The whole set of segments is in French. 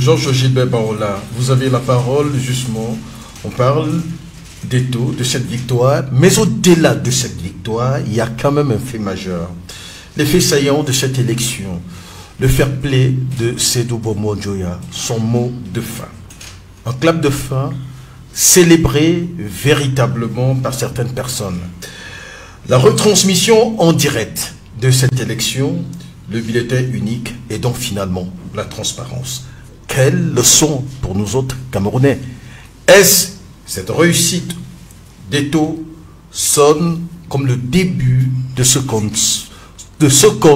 Georges Gilbert Baola, vous avez la parole, justement. On parle des taux, de cette victoire, mais au-delà de cette victoire, il y a quand même un fait majeur. L'effet saillant de cette élection, le fair play de Sédou Bomo Djoya, son mot de fin. Un clap de fin célébré véritablement par certaines personnes. La retransmission en direct de cette élection, le bulletin unique et donc finalement la transparence. Quelle leçon pour nous autres Camerounais? Est-ce cette réussite des taux sonne comme le début de ce qu'on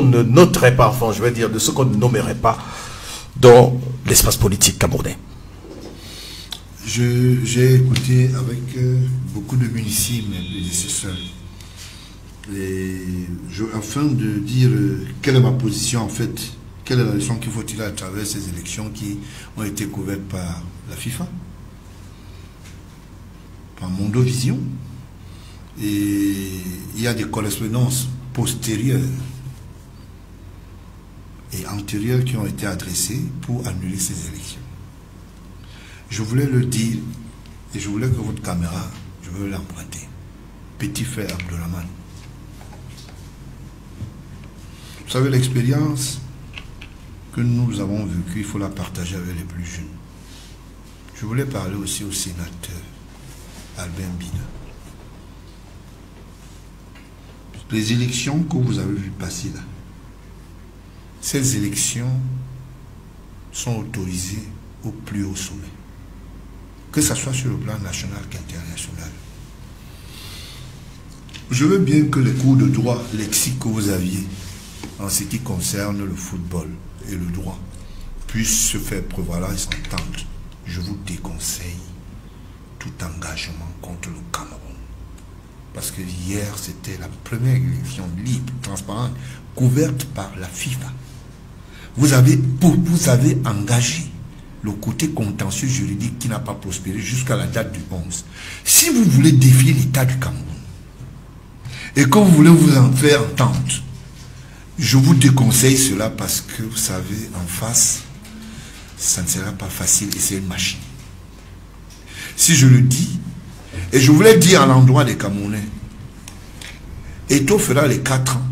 ne noterait pas, enfin je vais dire de ce qu'on ne nommerait pas dans l'espace politique camerounais? J'ai écouté avec beaucoup de munitions, mes prédécesseurs, afin de dire quelle est ma position en fait, quelle est la leçon qu'il faut tirer à travers ces élections qui ont été couvertes par la FIFA, par Mondovision, et il y a des correspondances postérieures et antérieures qui ont été adressées pour annuler ces élections. Je voulais le dire et je voulais que votre caméra, je veux l'emprunter. Petit frère Abdourahmane. Vous savez, l'expérience que nous avons vécue, il faut la partager avec les plus jeunes. Je voulais parler aussi au sénateur Albin Bida. Les élections que vous avez vues passer là, ces élections sont autorisées au plus haut sommet, que ce soit sur le plan national qu'international. Je veux bien que les cours de droit lexique que vous aviez en ce qui concerne le football et le droit puissent se faire prévaloir et s'entendre. Je vous déconseille tout engagement contre le Cameroun. Parce que hier, c'était la première élection libre, transparente, couverte par la FIFA. Vous avez engagé le côté contentieux juridique qui n'a pas prospéré jusqu'à la date du 11. Si vous voulez défier l'État du Cameroun et que vous voulez vous en faire entendre, je vous déconseille cela parce que vous savez, en face, ça ne sera pas facile et c'est une machine. Si je le dis, et je voulais dire à l'endroit des Camerounais, Eto'o fera les 4 ans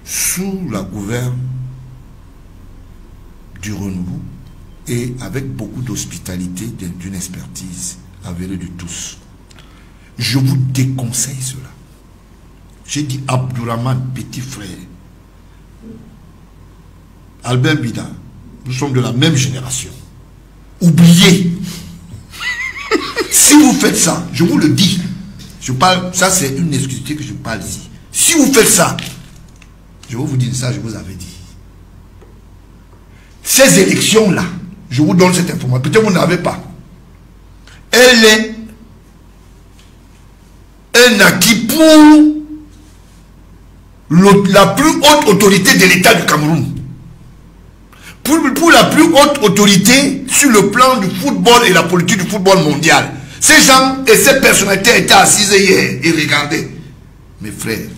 sous la gouverne du renouveau et avec beaucoup d'hospitalité, d'une expertise avérée de tous. Je vous déconseille cela. J'ai dit Abdourahmane, petit frère, Albin Bida, nous sommes de la même génération. Oubliez. Si vous faites ça, je vous le dis, je parle, ça c'est une exclusivité que je parle ici. Si vous faites ça, je vais vous dire ça, je vous avais dit. Ces élections-là, je vous donne cette information, peut-être vous n'avez pas. Elle est un acquis pour la plus haute autorité de l'État du Cameroun. Pour la plus haute autorité sur le plan du football et la politique du football mondial. Ces gens et ces personnalités étaient assises hier et regardaient. Mes frères,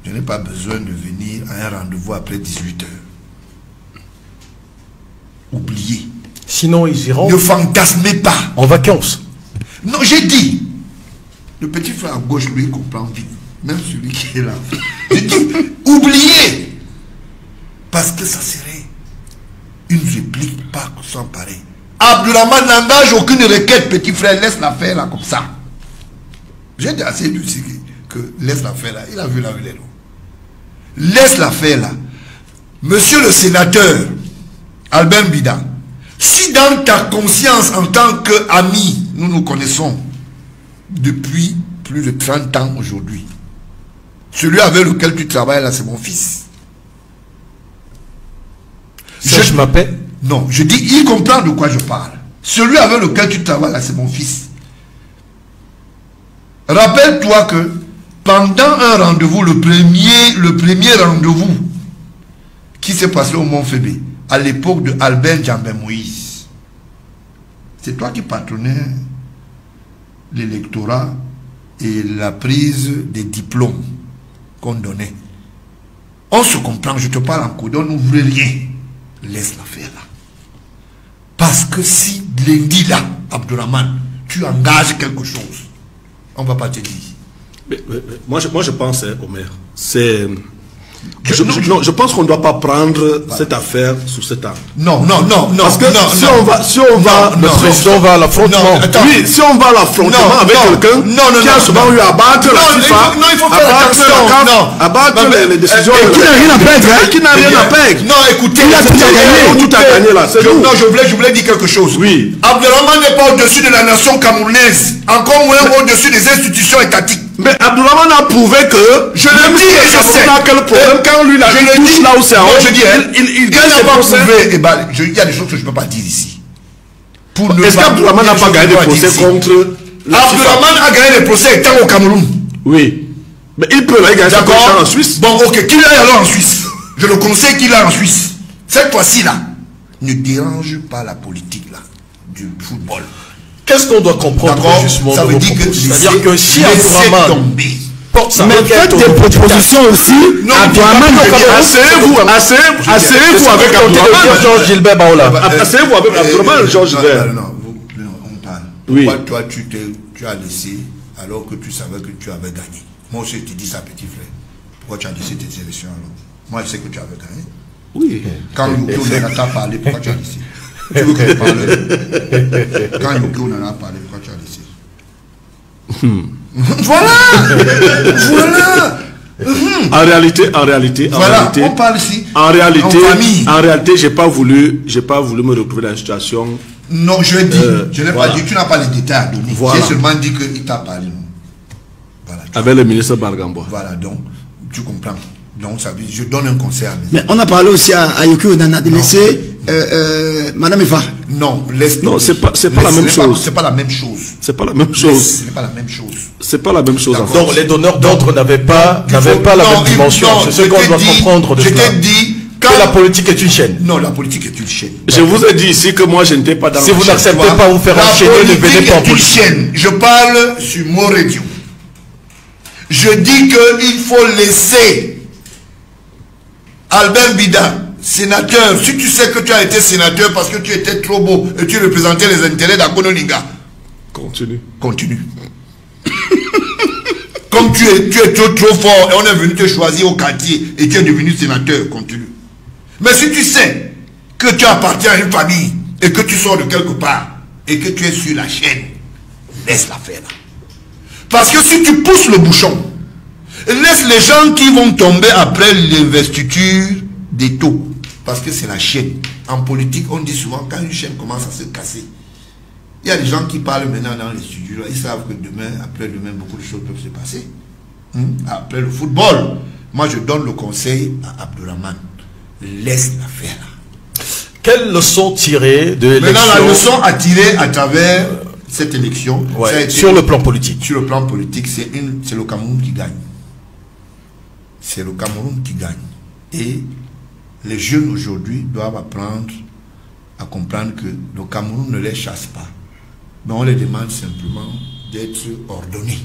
je n'ai pas besoin de venir à un rendez-vous après 18 h. Oubliez. Sinon, ils iront... Ne fantasmez pas. En vacances. Non, j'ai dit. Le petit frère à gauche, lui, comprend vite. Même celui qui est là. J'ai dit, oubliez. Parce que ça serait une réplique pas sans pareil. Abdourahmane n'engage aucune requête, petit frère, laisse l'affaire là comme ça. J'ai dit assez du que laisse l'affaire là. Il a vu la vidéo. Laisse l'affaire là. Monsieur le sénateur Albin Bida, si dans ta conscience en tant qu'ami, nous nous connaissons depuis plus de 30 ans aujourd'hui, celui avec lequel tu travailles là, c'est mon fils. Je m'appelle. Non, je dis, il comprend de quoi je parle. Celui avec lequel tu travailles là, c'est mon fils. Rappelle-toi que pendant un rendez-vous, le premier rendez-vous qui s'est passé au Mont Fébé, à l'époque de Albert Djambé Moïse, c'est toi qui patronnais l'électorat et la prise des diplômes qu'on donnait. On se comprend, je te parle en code, on n'ouvre rien. Laisse l'affaire là. que si lundi là, Abdourahmane, tu engages quelque chose, on ne va pas te dire. Moi, je pense, Omer, c'est... Je pense qu'on ne doit pas prendre cette affaire sous cet angle. Non. Parce que si on va, le président va à l'affrontement. Oui, si on va à l'affrontement avec quelqu'un qui a souvent eu à battre la FIFA, il faut faire attention. À battre les décisions. Qui n'a rien à perdre. Qui n'a rien à perdre. Non, écoutez, tout a gagné là. Non, je voulais dire quelque chose. Oui. Abdourahmane n'est pas au-dessus de la nation camerounaise, encore moins au-dessus des institutions étatiques. Mais Abdourahmane a prouvé que je le dis et je sais quel problème quand lui la touche là où c'est je dis il n'a pas prouvé. Il y a des choses que je ne peux pas dire ici. Est-ce qu'Abdourahmane n'a pas gagné des procès contre Abdourahmane a gagné des procès étant au Cameroun. Oui. Mais il peut gagner des procès en Suisse. Bon, ok, qu'il aille alors en Suisse. Je le conseille qu'il aille en Suisse. Cette fois-ci là, ne dérange pas la politique là du football. Qu'est-ce qu'on doit comprendre justement? Ça veut dire que c'est-à-dire que si Abdourahmane porte sa requête, des propositions aussi. Abdourahmane, asseyez-vous avec Abdourahmane. Georges Gilbert Baola. Asseyez-vous avec Abdourahmane, Georges Gilbert. Non, on parle. Oui. Toi, tu as laissé alors que tu savais que tu avais gagné. Moi aussi, je te dis ça, petit frère. Pourquoi tu as laissé tes élections alors? Moi, je sais que tu avais gagné. Oui. Quand Yoko n'en a parlé, pourquoi tu as laissé? Tu veux que je parle? Quand Yoko n'en a parlé, pourquoi tu as laissé? Voilà. En réalité, on parle ici. En réalité, j'ai pas voulu me retrouver dans une situation. Non, je dis, je n'ai pas dit, tu n'as pas les détails à donner. Voilà. J'ai seulement dit qu'il t'a parlé. Voilà, avec le ministre Bargamboa. Voilà, donc, tu comprends. Donc, ça veut dire, je donne un conseil à mes. Mais on a parlé aussi à Yoko, on a laissé Madame Eva. Non, laisse. Non, c'est pas la même chose. C'est pas la même chose. C'est pas la même chose. Ce n'est pas la même chose. C'est pas la même chose. En fait. Donc les donneurs d'ordre n'avaient pas la même dimension. C'est ce qu'on doit comprendre de cela. Je t'ai dit que la politique est une chaîne. Non, la politique est une chaîne. Je vous ai dit ici que moi je n'étais pas dans la chaîne. Si vous n'acceptez pas vous faire enchaîner, ne venez pas en politique. La politique est une chaîne. Je parle sur mon radio. Je dis qu'il faut laisser Albert Bida, sénateur, si tu sais que tu as été sénateur parce que tu étais trop beau et tu représentais les intérêts d'Akonolinga. Continue. Comme tu es trop fort et on est venu te choisir au quartier et tu es devenu sénateur, continue. Mais si tu sais que tu appartiens à une famille et que tu sors de quelque part et que tu es sur la chaîne, laisse l'affaire là. Parce que si tu pousses le bouchon, laisse les gens qui vont tomber après l'investiture des taux. Parce que c'est la chaîne. En politique, on dit souvent quand une chaîne commence à se casser. Il y a des gens qui parlent maintenant dans les studios. Ils savent que demain, après-demain, beaucoup de choses peuvent se passer. Après le football, moi je donne le conseil à Abdourahmane. Laisse l'affaire là. Quelle leçon tirer de l'élection? Maintenant, la leçon à tirer à travers cette élection, sur le plan politique. Sur le plan politique, c'est le Cameroun qui gagne. C'est le Cameroun qui gagne. Et les jeunes aujourd'hui doivent apprendre à comprendre que le Cameroun ne les chasse pas. Mais on les demande simplement d'être ordonnés.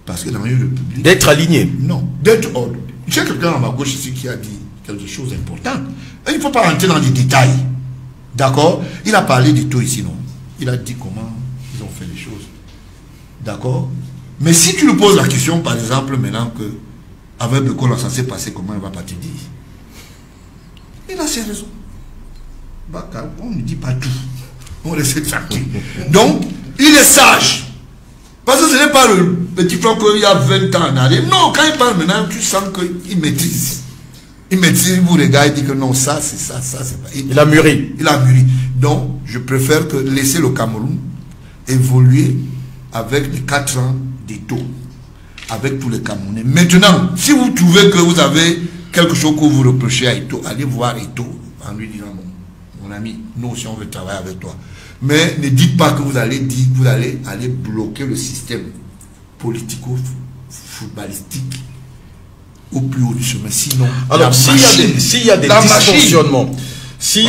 Parce que dans une république... D'être alignés. Non, d'être ordonnés. J'ai quelqu'un à ma gauche ici qui a dit quelque chose d'important. Il ne faut pas rentrer dans les détails. D'accord? Il a parlé des taux ici, non? Il a dit comment ils ont fait les choses. D'accord? Mais si tu lui poses la question, par exemple, maintenant que avec Bekolo, ça s'est passé, comment il va pas te dire? Il a ses raisons. On ne dit pas tout. On laisse tranquille. Donc, il est sage. Parce que ce n'est pas le petit frère qu'il y a 20 ans en arrière. Non, quand il parle maintenant, tu sens qu'il maîtrise. Il maîtrise, il vous regarde, il dit que non, ça, c'est ça, ça, c'est pas. Il a mûri. Il a mûri. Donc, je préfère que laisser le Cameroun évoluer avec les 4 ans des taux. Avec tous les Camerounais. Maintenant, si vous trouvez que vous avez quelque chose que vous reprochez à Eto'o, allez voir Eto'o en lui disant, mon ami, nous aussi on veut travailler avec toi. Mais ne dites pas que vous allez aller bloquer le système politico-footballistique au plus haut du chemin. Sinon, alors s'il y a des dysfonctionnements, si